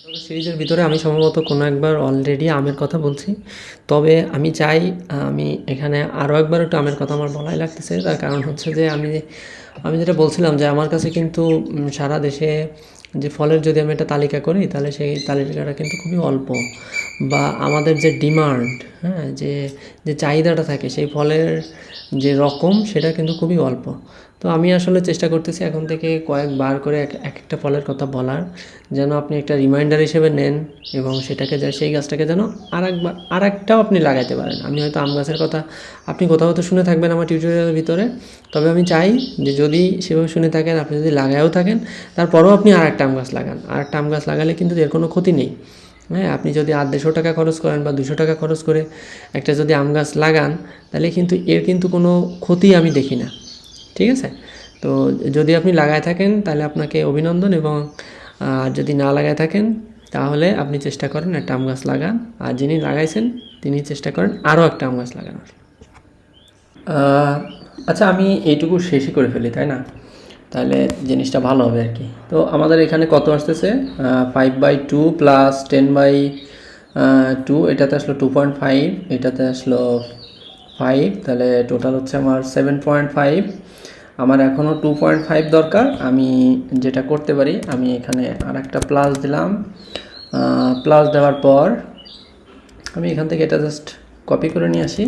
সিরিজের ভিতরে আমি সম্ভবত কোনো একবার অলরেডি আমের কথা বলছি, তবে আমি চাই আমি এখানে আরও একবার একটু আমের কথা আমার বলাই লাগতেছে। তার কারণ হচ্ছে যে আমি যেটা বলছিলাম যে আমার কাছে কিন্তু সারা দেশে যে ফলের যদি আমি একটা তালিকা করি তাহলে সেই তালিকাটা কিন্তু খুবই অল্প, বা আমাদের যে ডিমান্ড, হ্যাঁ, যে যে চাহিদাটা থাকে সেই ফলের যে রকম সেটা কিন্তু খুবই অল্প। তো আমি আসলে চেষ্টা করতেছি এখন থেকে কয়েকবার করে এক একটা ফলের কথা বলার, যেন আপনি একটা রিমাইন্ডার হিসেবে নেন এবং সেটাকে সেই গাছটাকে যেন আরেকটাও আপনি লাগাইতে পারেন। আমি হয়তো আম গাছের কথা আপনি কোথাও হয়তো শুনে থাকবেন আমার টিউটোরিয়ালের ভিতরে, তবে আমি চাই যে যদি সেভাবে শুনে থাকেন, আপনি যদি লাগায়ও থাকেন, তারপরেও আপনি আরেকটা আম গাছ লাগান। আরেকটা আম গাছ লাগালে কিন্তু এর কোনো ক্ষতি নেই। হ্যাঁ, আপনি যদি 150 টাকা খরচ করেন বা 200 টাকা খরচ করে একটা যদি আম গাছ লাগান, তাহলে কিন্তু এর কিন্তু কোনো ক্ষতি আমি দেখি না। ঠিক আছে? তো যদি আপনি লাগায় থাকেন তাহলে আপনাকে অভিনন্দন, এবং যদি না লাগায় থাকেন তাহলে আপনি চেষ্টা করেন একটা আম গাছ লাগান, আর যিনি লাগাইছেন তিনি চেষ্টা করেন আরও একটা আম গাছ লাগানোর। আচ্ছা, আমি এইটুকু শেষই করে ফেলি, তাই না? তাহলে জিনিসটা ভালো হবে আর কি। তো আমাদের এখানে কত আসতেছে? 5/2 প্লাস 10/2, এটাতে আসলো 2.5, এটাতে আসলো 5, তাহলে টোটাল হচ্ছে আমার 7.5। আমার এখনও 2.5 দরকার। আমি যেটা করতে পারি, আমি এখানে আর একটা প্লাস দিলাম। প্লাস দেওয়ার পর আমি এখান থেকে এটা জাস্ট কপি করে নিয়ে আসি।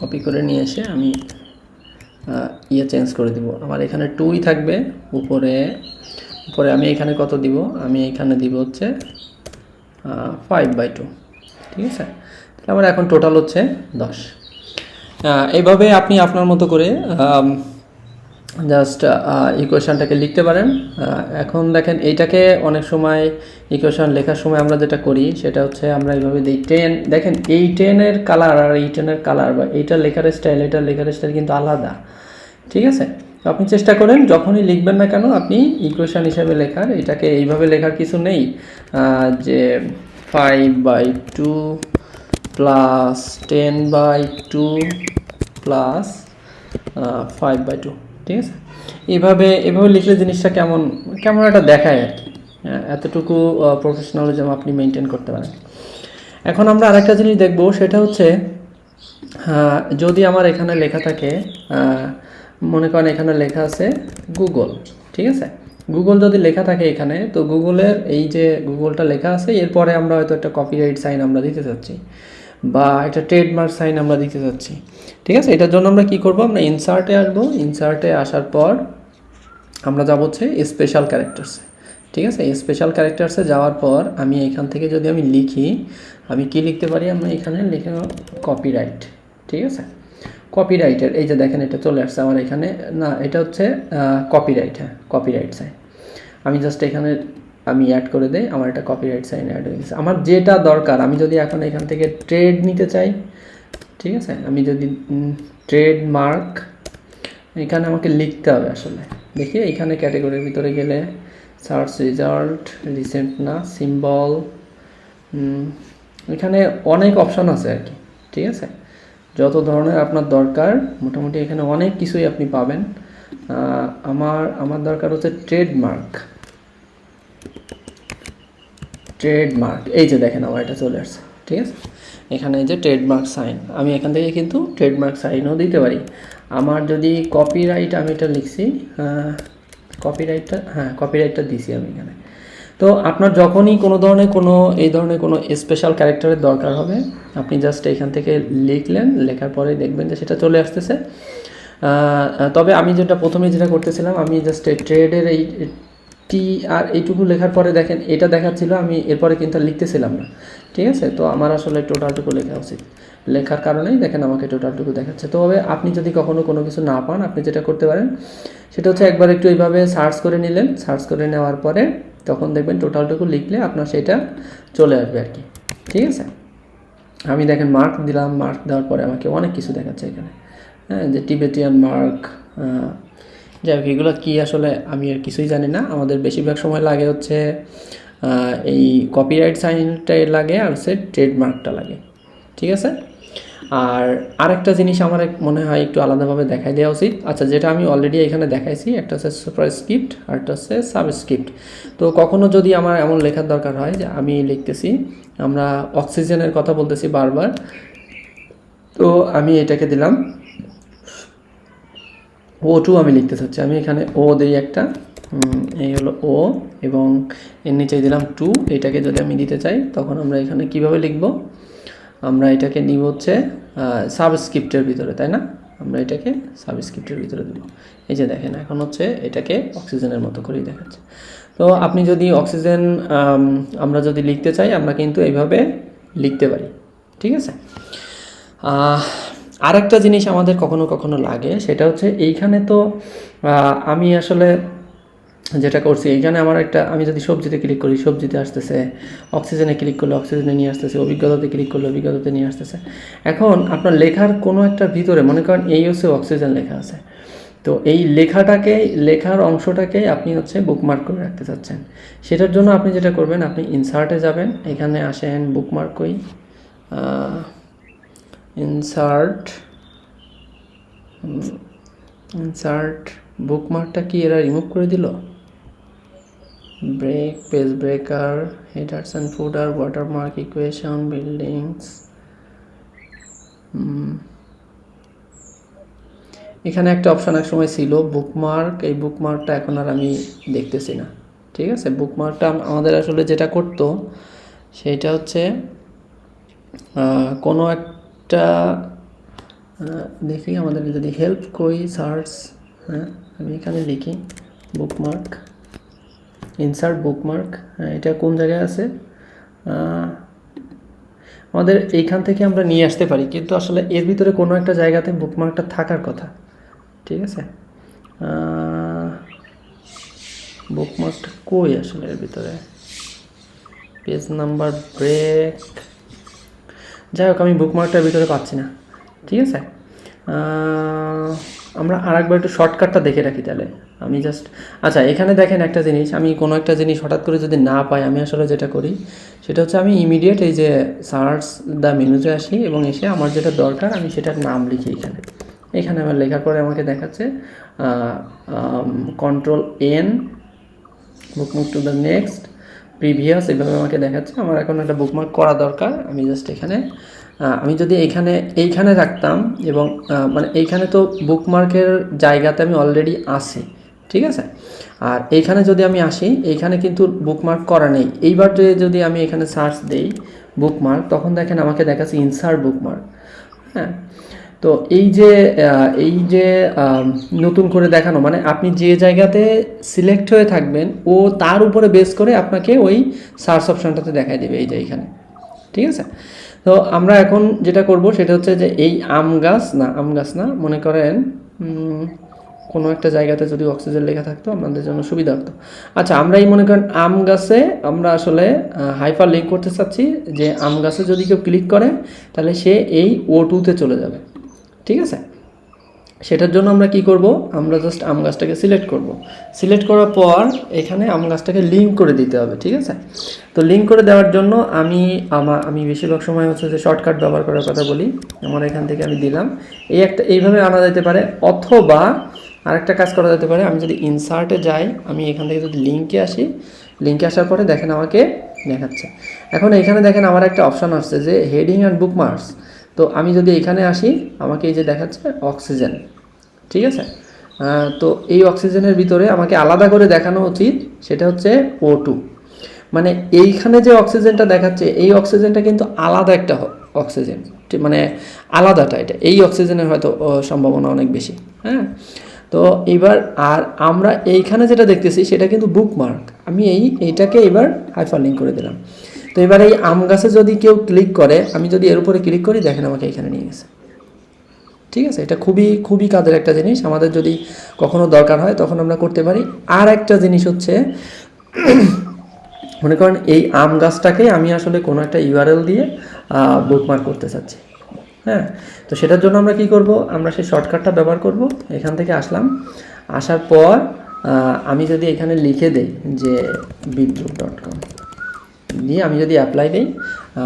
কপি করে নিয়ে এসে আমি চেঞ্জ করে দিব। আমার এখানে 2ই থাকবে। উপরে উপরে আমি এখানে কত দিব? আমি এখানে দিব হচ্ছে 5/2। ঠিক আছে? তাহলে আমার এখন টোটাল হচ্ছে 10। এইভাবে আপনি আপনার মতো করে জাস্ট ইকুয়েশানটাকে লিখতে পারেন। এখন দেখেন, এইটাকে অনেক সময় ইকুয়েশান লেখার সময় আমরা যেটা করি সেটা হচ্ছে আমরা এইভাবে দিই 10। দেখেন, এই 10-এর কালার আর এই 10-এর কালার, বা এইটার লেখার স্টাইল এটার লেখার স্টাইল কিন্তু আলাদা। ঠিক আছে? তো আপনি চেষ্টা করেন যখনই লিখবেন না কেন আপনি ইকুয়েশান হিসেবে লেখার, এটাকে এইভাবে লেখার কিছু নেই যে 5/2 প্লাস 10/2 প্লাস 5/2। ঠিক আছে? এভাবে লিখলে জিনিসটা কেমন কেমন একটা দেখায় আর কি। এতটুকু প্রফেশনালিজম আপনি মেনটেন করতে পারেন। এখন আমরা আরেকটা জিনিস দেখব, সেটা হচ্ছে যদি আমার এখানে লেখা থাকে, মনে করেন এখানে লেখা আছে গুগল। ঠিক আছে? গুগল যদি লেখা থাকে এখানে, তো গুগলের এই যে গুগলটা লেখা আছে, এরপরে আমরা হয়তো একটা কপিরাইট সাইন আমরা দিতে চাচ্ছি, বা একটা ট্রেডমার্ক সাইন আমরা দিতে চাচ্ছি। ঠিক আছে? এটার জন্য আমরা কি করব? আমরা ইনসার্টে আসবো। ইনসার্টে আসার পর আমরা যাব হচ্ছে স্পেশাল ক্যারেক্টার্সে। ঠিক আছে? স্পেশাল ক্যারেক্টার্সে যাওয়ার পর আমি এখান থেকে যদি আমি লিখি, আমি কি লিখতে পারি? আমরা এখানে লিখে কপিরাইট। ঠিক আছে? কপিরাইটের এই যে দেখেন এটা চলে আসছে আমার এখানে। না, এটা হচ্ছে কপিরাইট। হ্যাঁ, কপিরাইট সাইন। আমি জাস্ট এখানে আমি অ্যাড করে দেই, আমার একটা কপিরাইট সাইন অ্যাড হয়ে গেছে। আমার যেটা দরকার, আমি যদি এখন এখান থেকে ট্রেড নিতে চাই, ঠিক আছে, আমি যদি ট্রেডমার্ক, এখানে আমাকে লিখতে হবে আসলে। দেখি এখানে ক্যাটাগরির ভিতরে গেলে সার্চ রেজাল্ট, রিসেন্ট না, সিম্বল, এখানে অনেক অপশন আছে আর কি। ঠিক আছে? যত ধরনের আপনার দরকার মোটামুটি এখানে অনেক কিছুই আপনি পাবেন। আমার দরকার হচ্ছে ট্রেডমার্ক। এই যে দেখেন আমার এটা চলে আসছে। ঠিক আছে? এখানে এই যে ট্রেডমার্ক সাইন, আমি এখান থেকে কিন্তু ট্রেডমার্ক সাইনও দিতে পারি। আমার যদি কপিরাইট, আমি এটা লিখছি কপিরাইটটা দিছি আমি এখানে। তো আপনার যখনই কোনো ধরনের এই ধরনের কোনো স্পেশাল ক্যারেক্টারের দরকার হবে, আপনি জাস্ট এখান থেকে লিখলেন, লেখার পরে দেখবেন যে সেটা চলে আসতেছে। তবে আমি প্রথমে যেটা করতেছিলাম, আমি জাস্ট ট্রেডের এই টি আর এইটুকু লেখার পরে দেখেন এটা দেখাচ্ছিল, আমি এরপরে কিন্তু লিখতেছিলাম না। ঠিক আছে? তো আমার আসলে টোটালটুকু লেখা উচিত। লেখার কারণেই দেখেন আমাকে টোটালটুকু দেখাচ্ছে। তবে আপনি যদি কখনো কোনো কিছু না পান, আপনি যেটা করতে পারেন সেটা হচ্ছে একবার একটু এইভাবে সার্চ করে নিলেন। সার্চ করে নেওয়ার পরে তখন দেখবেন টোটালটুকু লিখলে আপনার সেটা চলে আসবে আর কি। ঠিক আছে? আমি দেখেন মার্ক দিলাম, মার্ক দেওয়ার পরে আমাকে অনেক কিছু দেখাচ্ছে এখানে। হ্যাঁ, যে টিবেটিয়ান মার্ক, যাই হোক, এগুলো কী আসলে আমি আর কিছুই জানি না। আমাদের বেশিরভাগ সময় লাগে হচ্ছে এই কপিরাইট সাইনটাই লাগে, আর হচ্ছে ট্রেডমার্কটা লাগে। ঠিক আছে? আর আরেকটা জিনিস আমার মনে হয় একটু আলাদাভাবে দেখাই দেওয়া উচিত। আচ্ছা, যেটা আমি অলরেডি এখানে দেখাইছি, একটা হচ্ছে সুপারস্ক্রিপ্ট আর একটা হচ্ছে সাবস্ক্রিপ্ট। তো কখনো যদি আমার এমন লেখার দরকার হয় যে আমি লিখতেছি, আমরা অক্সিজেনের কথা বলতেছি বারবার, তো আমি এটাকে দিলাম O2 আমি লিখতে চাচ্ছি, আমি এখানে ও দিই একটা, এই হলো ও, এবং এর নিচে দিলাম 2। এটাকে যদি আমি দিতে চাই তখন আমরা এখানে কিভাবে লিখব, আমরা এটাকে নিব হচ্ছে সাবস্ক্রিপ্টের ভিতরে, তাই না? আমরা এটাকে সাবস্ক্রিপ্টের ভিতরে দেব। এই যে দেখেন এখন হচ্ছে এটাকে অক্সিজেনের মতো করেই দেখাচ্ছে। তো আপনি যদি অক্সিজেন আমরা যদি লিখতে চাই আমরা কিন্তু এইভাবে লিখতে পারি, ঠিক আছে? আরেকটা জিনিস আমাদের কখনো কখনো লাগে, সেটা হচ্ছে এইখানে তো আমি আসলে যেটা করছি, এইখানে আমার একটা, আমি যদি সবজিতে ক্লিক করি সবজিতে আসতেছে, অক্সিজেনে ক্লিক করলে অক্সিজেনে নিয়ে আসতেছে, অভিজ্ঞতাতে ক্লিক করলে অভিজ্ঞতাতে নিয়ে আসতেছে। এখন আপনার লেখার কোনো একটা ভিতরে মনে করেন এই হচ্ছে অক্সিজেন লেখা আছে, তো এই লেখার অংশটাকে আপনি হচ্ছে বুকমার্ক করে রাখতে চাচ্ছেন। সেটার জন্য আপনি যেটা করবেন, আপনি ইনসার্টে যাবেন, এখানে আসেন বুকমার্ক কই, ইনসার্ট বুকমার্কটা কি এরা রিমুভ করে দিল? Break, page breaker, headers and footer, watermark, equation, buildings. এখানে একটা অপশান এক সময় ছিল বুকমার্ক, এই বুকমার্কটা এখন আর আমি দেখতেছি না, ঠিক আছে? বুকমার্কটা আমাদের আসলে যেটা করতো সেইটা হচ্ছে কোনো একটা দেখি, আমাদের যদি হেল্প করি সার্চ, হ্যাঁ আমি এখানে লিখি বুকমার্ক, ইনসার্ট বুকমার্ক, হ্যাঁ এটা কোন জায়গায় আছে, আমাদের এইখান থেকে আমরা নিয়ে আসতে পারি, কিন্তু আসলে এর ভিতরে কোনো একটা জায়গাতে বুকমার্কটা থাকার কথা, ঠিক আছে? বুকমার্কটা কই আসলে এর ভিতরে, পেজ নাম্বার, ব্রেক, যাই হোক আমি বুকমার্কটার ভিতরে পাচ্ছি না, ঠিক আছে? আমরা আরেকবার একটু শর্টকাটটা দেখে রাখি তাহলে, আমি জাস্ট, আচ্ছা এখানে দেখেন একটা জিনিস, আমি কোনো একটা জিনিস হঠাৎ করে যদি না পাই, আমি আসলে যেটা করি সেটা হচ্ছে আমি ইমিডিয়েট এই যে সার্চ দ্য মেনুতে আসি এবং এসে আমার যেটা দরকার আমি সেটার নাম লিখি এখানে আমার লেখার পরে আমাকে দেখাচ্ছে Ctrl+N, bookmark to the next, previous, এভাবে আমাকে দেখাচ্ছে। আমার এখন একটা বুকমার্ক করা দরকার, আমি জাস্ট এখানে, আমি যদি এইখানে রাখতাম এবং মানে এইখানে তো বুকমার্কের জায়গাতে আমি অলরেডি আসি, ঠিক আছে? আর এইখানে যদি আমি আসি, এইখানে কিন্তু বুকমার্ক করা নেই। এইবার যদি আমি এখানে সার্চ দেই বুকমার্ক, তখন দেখেন আমাকে দেখাচ্ছে ইনসার্ট বুকমার্ক, হ্যাঁ। তো এই যে নতুন করে দেখানো, মানে আপনি যে জায়গাতে সিলেক্ট হয়ে থাকবেন ও তার উপরে বেস করে আপনাকে ওই সার্চ অপশানটাতে দেখাই দেবে, এই যে এইখানে, ঠিক আছে? তো আমরা এখন যেটা করব সেটা হচ্ছে যে এই আম গাছ না, মনে করেন কোনো একটা জায়গাতে যদি অক্সিজেন লেখা থাকতো আমাদের জন্য সুবিধা হতো। আচ্ছা, আমরা এই মনে করেন আম গাছে আমরা আসলে হাইপার লিঙ্ক করতে চাচ্ছি, যে আম গাছে যদি কেউ ক্লিক করে তাহলে সে এই O2-তে চলে যাবে, ঠিক আছে? সেটার জন্য আমরা কি করব, আমরা জাস্ট আম গাছটাকে সিলেক্ট করব, সিলেক্ট করার পর এখানে আম গাছটাকে লিঙ্ক করে দিতে হবে, ঠিক আছে? তো লিঙ্ক করে দেওয়ার জন্য আমি বেশিরভাগ সময় হচ্ছে যে শর্টকাট ব্যবহার করার কথা বলি। আমার এখান থেকে আমি দিলাম, এইভাবে আনা যেতে পারে, অথবা আরেকটা কাজ করা যেতে পারে, আমি যদি ইনসার্টে যাই, আমি এখান থেকে যদি লিঙ্কে আসি, লিঙ্কে আসার পরে দেখেন আমাকে দেখাচ্ছে। এখন এখানে দেখেন আমার একটা অপশান আসছে যে হেডিং অ্যান্ড বুকমার্কস। তো আমি যদি এখানে আসি, আমাকে এই যে দেখাচ্ছে অক্সিজেন, ঠিক আছে? তো এই অক্সিজেনের ভিতরে আমাকে আলাদা করে দেখানো উচিত, সেটা হচ্ছে O2, মানে এইখানে যে অক্সিজেনটা দেখাচ্ছে এই অক্সিজেনটা কিন্তু আলাদা একটা অক্সিজেন, মানে আলাদাটা, এটা এই অক্সিজেনের হয়তো সম্ভাবনা অনেক বেশি, হ্যাঁ। তো এবার আর আমরা এইখানে যেটা দেখতেছি সেটা কিন্তু বুকমার্ক, আমি এইটাকে এবার হাইপারলিঙ্ক করে দিলাম। তো এবার এই আম গাছে যদি কেউ ক্লিক করে, আমি যদি এর উপরে ক্লিক করি, দেখেন আমাকে এখানে নিয়ে গেছে, ঠিক আছে? এটা খুবই খুবই কাজের একটা জিনিস, আমাদের যদি কখনো দরকার হয় তখন আমরা করতে পারি। আর একটা জিনিস হচ্ছে মনে করেন এই আম গাছটাকে আমি আসলে কোনো একটা URL দিয়ে বুকমার্ক করতে চাচ্ছি, হ্যাঁ। তো সেটার জন্য আমরা কি করব, আমরা সেই শর্টকাটটা ব্যবহার করব। এখান থেকে আসার পর আমি যদি এখানে লিখে দেই যে বিপ্লব.com, দিয়ে আমি যদি অ্যাপ্লাই দিই,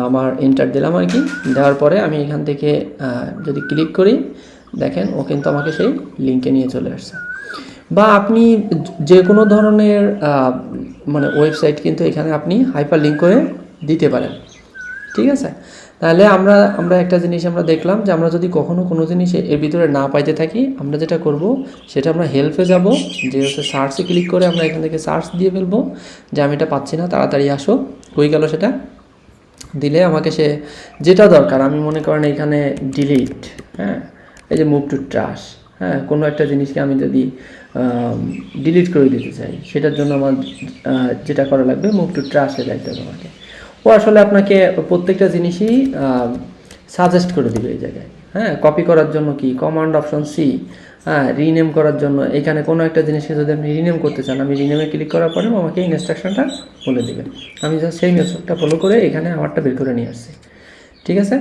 আমার এন্টার দিলাম আর কি, দেওয়ার পরে আমি এখান থেকে যদি ক্লিক করি, দেখেন ও কিন্তু আমাকে সেই লিঙ্কে নিয়ে চলে আসছে। বা আপনি যে কোনো ধরনের মানে ওয়েবসাইট কিন্তু এখানে আপনি হাইপার লিঙ্ক করে দিতে পারেন, ঠিক আছে। তাহলে আমরা একটা জিনিস আমরা দেখলাম যে আমরা যদি কখনো কোনো জিনিস এর ভিতরে না পাইতে থাকি, আমরা যেটা করব সেটা আমরা হেল্পে যাব, যে হচ্ছে সার্চে ক্লিক করে আমরা এখান থেকে সার্চ দিয়ে ফেলবো যে আমি এটা পাচ্ছি না, তাড়াতাড়ি আসো। হয়ে গেল, সেটা দিলে আমাকে সে যেটা দরকার, আমি মনে করেন এখানে ডিলিট, হ্যাঁ, এই যে মুভ টু ট্রাশ, হ্যাঁ, কোনো একটা জিনিসকে আমি যদি ডিলিট করে দিতে চাই, সেটার জন্য আমার যেটা করা লাগবে মুভ টু ট্রাশে যাইতে হবে আমাকে। ও আসলে আপনাকে প্রত্যেকটা জিনিসই সাজেস্ট করে দেবে এই জায়গায়। হ্যাঁ, কপি করার জন্য কি কমান্ড অপশন সি, হ্যাঁ, রিনেম করার জন্য এখানে কোনো একটা জিনিসকে যদি আপনি রিনেম করতে চান, আমি রিনেমে ক্লিক করার পরে আমাকে ইনস্ট্রাকশনটা বলে দেবেন। আমি জাস্ট সেই মেথডটা ফলো করে এখানে আমারটা বের করে নিয়ে আসছি, ঠিক আছে।